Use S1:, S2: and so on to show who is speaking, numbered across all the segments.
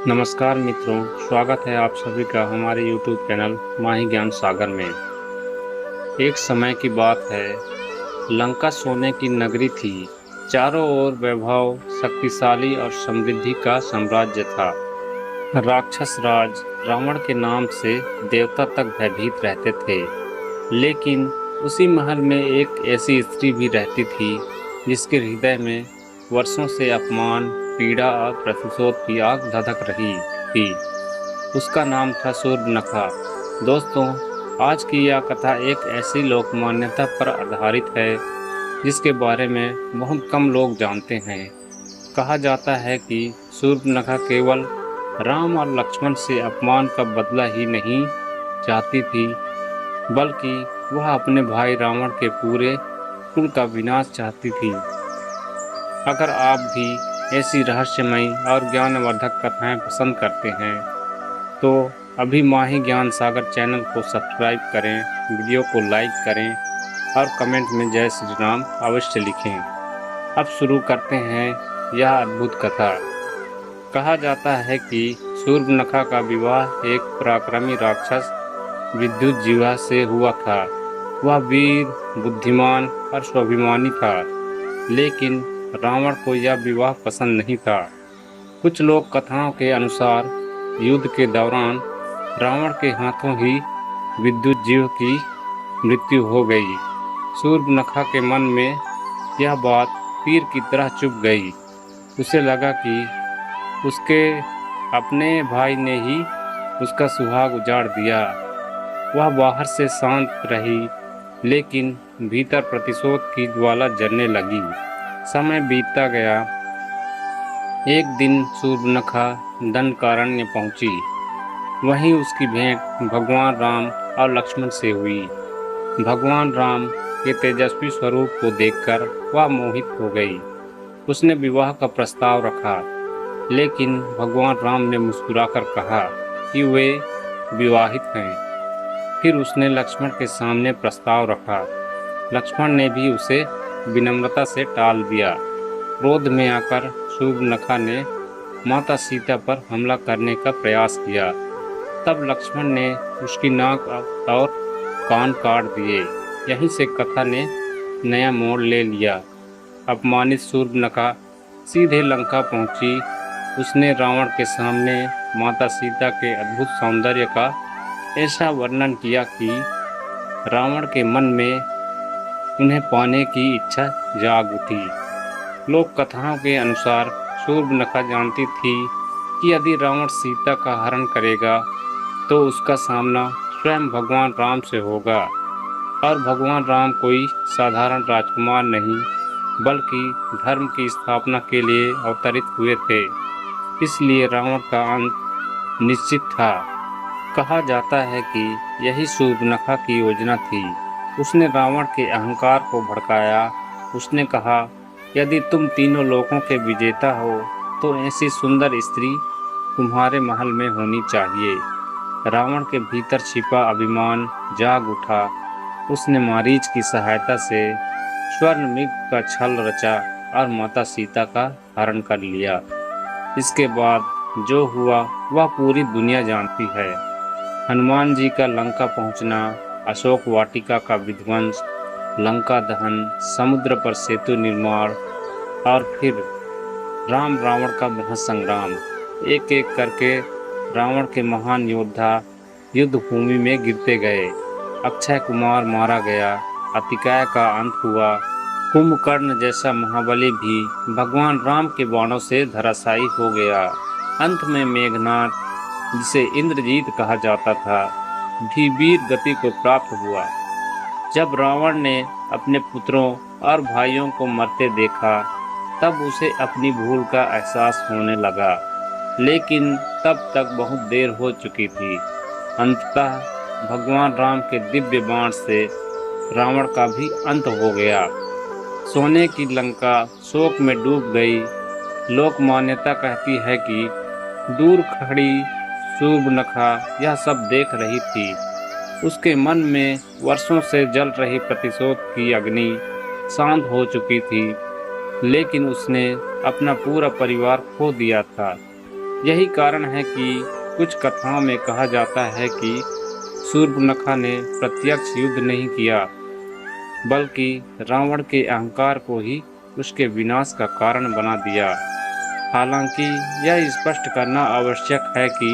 S1: नमस्कार मित्रों, स्वागत है आप सभी का हमारे YouTube चैनल माही ज्ञान सागर में। एक समय की बात है, लंका सोने की नगरी थी। चारों ओर वैभव, शक्तिशाली और समृद्धि का साम्राज्य था। राक्षस राज रावण के नाम से देवता तक भयभीत रहते थे। लेकिन उसी महल में एक ऐसी स्त्री भी रहती थी जिसके हृदय में वर्षों से अपमान, पीड़ा और प्रतिशोध की आग धधक रही थी। उसका नाम था शूर्पणखा। दोस्तों, आज की यह कथा एक ऐसी लोक मान्यता पर आधारित है जिसके बारे में बहुत कम लोग जानते हैं। कहा जाता है कि शूर्पणखा केवल राम और लक्ष्मण से अपमान का बदला ही नहीं चाहती थी, बल्कि वह अपने भाई रावण के पूरे कुल का विनाश चाहती थी। अगर आप भी ऐसी रहस्यमयी और ज्ञानवर्धक कथाएं पसंद करते हैं तो अभी माही ज्ञान सागर चैनल को सब्सक्राइब करें, वीडियो को लाइक करें और कमेंट में जय श्री राम अवश्य लिखें। अब शुरू करते हैं यह अद्भुत कथा। कहा जाता है कि शूर्पणखा का विवाह एक पराक्रमी राक्षस विद्युत जीवा से हुआ था। वह वीर, बुद्धिमान और स्वाभिमानी था, लेकिन रावण को यह विवाह पसंद नहीं था। कुछ लोक कथाओं के अनुसार युद्ध के दौरान रावण के हाथों ही विद्युत जीव की मृत्यु हो गई। शूर्पणखा के मन में यह बात तीर की तरह चुभ गई। उसे लगा कि उसके अपने भाई ने ही उसका सुहाग उजाड़ दिया। वह बाहर से शांत रही, लेकिन भीतर प्रतिशोध की ज्वाला जलने लगी। समय बीतता गया। एक दिन शूर्पणखा दंडकारण्य पहुंची। वहीं उसकी भेंट भगवान राम और लक्ष्मण से हुई। भगवान राम के तेजस्वी स्वरूप को देखकर वह मोहित हो गई। उसने विवाह का प्रस्ताव रखा, लेकिन भगवान राम ने मुस्कुराकर कहा कि वे विवाहित हैं। फिर उसने लक्ष्मण के सामने प्रस्ताव रखा। लक्ष्मण ने भी उसे विनम्रता से टाल दिया। क्रोध में आकर शूर्पणखा ने माता सीता पर हमला करने का प्रयास किया। तब लक्ष्मण ने उसकी नाक और कान काट दिए। यहीं से कथा ने नया मोड़ ले लिया। अपमानित शूर्पणखा सीधे लंका पहुंची। उसने रावण के सामने माता सीता के अद्भुत सौंदर्य का ऐसा वर्णन किया कि रावण के मन में उन्हें पाने की इच्छा जाग उठी। लोक कथाओं के अनुसार शूर्पणखा जानती थी कि यदि रावण सीता का हरण करेगा तो उसका सामना स्वयं भगवान राम से होगा। और भगवान राम कोई साधारण राजकुमार नहीं, बल्कि धर्म की स्थापना के लिए अवतरित हुए थे। इसलिए रावण का अंत निश्चित था। कहा जाता है कि यही शूर्पणखा की योजना थी। उसने रावण के अहंकार को भड़काया। उसने कहा, यदि तुम तीनों लोकों के विजेता हो तो ऐसी सुंदर स्त्री तुम्हारे महल में होनी चाहिए। रावण के भीतर छिपा अभिमान जाग उठा। उसने मारीच की सहायता से स्वर्ण मृग का छल रचा और माता सीता का हरण कर लिया। इसके बाद जो हुआ वह पूरी दुनिया जानती है। हनुमान जी का लंका पहुंचना, अशोक वाटिका का विध्वंस, लंका दहन, समुद्र पर सेतु निर्माण और फिर राम रावण का महासंग्राम। एक एक करके रावण के महान योद्धा युद्ध भूमि में गिरते गए। अक्षय कुमार मारा गया। अतिकाय का अंत हुआ। कुंभकर्ण जैसा महाबली भी भगवान राम के बाणों से धराशायी हो गया। अंत में मेघनाथ, जिसे इंद्रजीत कहा जाता था, भी वीर गति को प्राप्त हुआ। जब रावण ने अपने पुत्रों और भाइयों को मरते देखा, तब उसे अपनी भूल का एहसास होने लगा, लेकिन तब तक बहुत देर हो चुकी थी। अंततः भगवान राम के दिव्य बाण से रावण का भी अंत हो गया। सोने की लंका शोक में डूब गई। लोक मान्यता कहती है कि दूर खड़ी शूर्पणखा यह सब देख रही थी। उसके मन में वर्षों से जल रही प्रतिशोध की अग्नि शांत हो चुकी थी, लेकिन उसने अपना पूरा परिवार खो दिया था। यही कारण है कि कुछ कथाओं में कहा जाता है कि शूर्पणखा ने प्रत्यक्ष युद्ध नहीं किया, बल्कि रावण के अहंकार को ही उसके विनाश का कारण बना दिया। हालांकि यह स्पष्ट करना आवश्यक है कि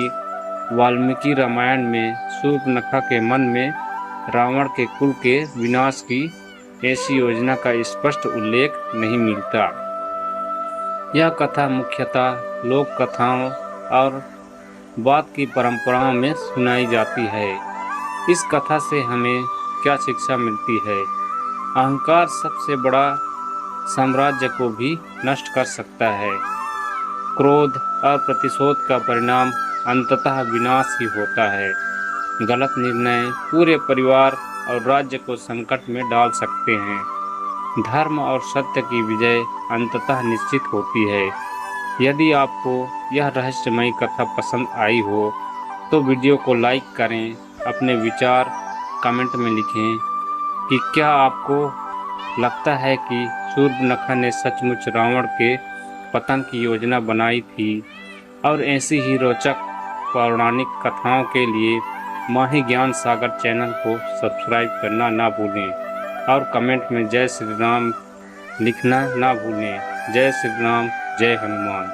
S1: वाल्मीकि रामायण में शूर्पणखा के मन में रावण के कुल के विनाश की ऐसी योजना का स्पष्ट उल्लेख नहीं मिलता। यह कथा मुख्यतः लोक कथाओं और बात की परंपराओं में सुनाई जाती है। इस कथा से हमें क्या शिक्षा मिलती है? अहंकार सबसे बड़ा साम्राज्य को भी नष्ट कर सकता है। क्रोध और प्रतिशोध का परिणाम अंततः विनाश ही होता है। गलत निर्णय पूरे परिवार और राज्य को संकट में डाल सकते हैं। धर्म और सत्य की विजय अंततः निश्चित होती है। यदि आपको यह रहस्यमयी कथा पसंद आई हो तो वीडियो को लाइक करें, अपने विचार कमेंट में लिखें कि क्या आपको लगता है कि शूर्पणखा ने सचमुच रावण के पतन की योजना बनाई थी। और ऐसी ही रोचक पौराणिक कथाओं के लिए माही ज्ञान सागर चैनल को सब्सक्राइब करना ना भूलें और कमेंट में जय श्री राम लिखना ना भूलें। जय श्री राम, जय हनुमान।